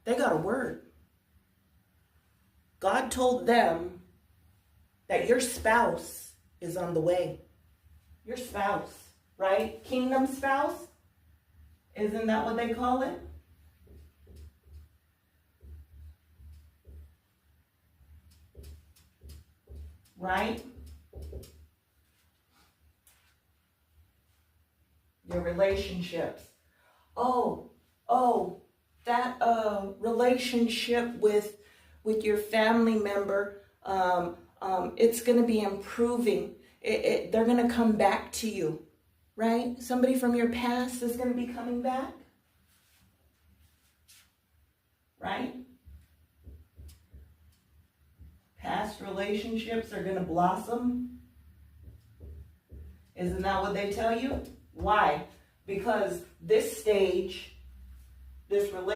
They got a word. God told them that your spouse is on the way. Your spouse, right? Kingdom spouse? Isn't that what they call it? Right? Your relationships. Oh, that relationship with your family member, it's going to be improving. They're going to come back to you, right? Somebody from your past is going to be coming back, right? Past relationships are going to blossom. Isn't that what they tell you? Why? Because this stage, this relationship,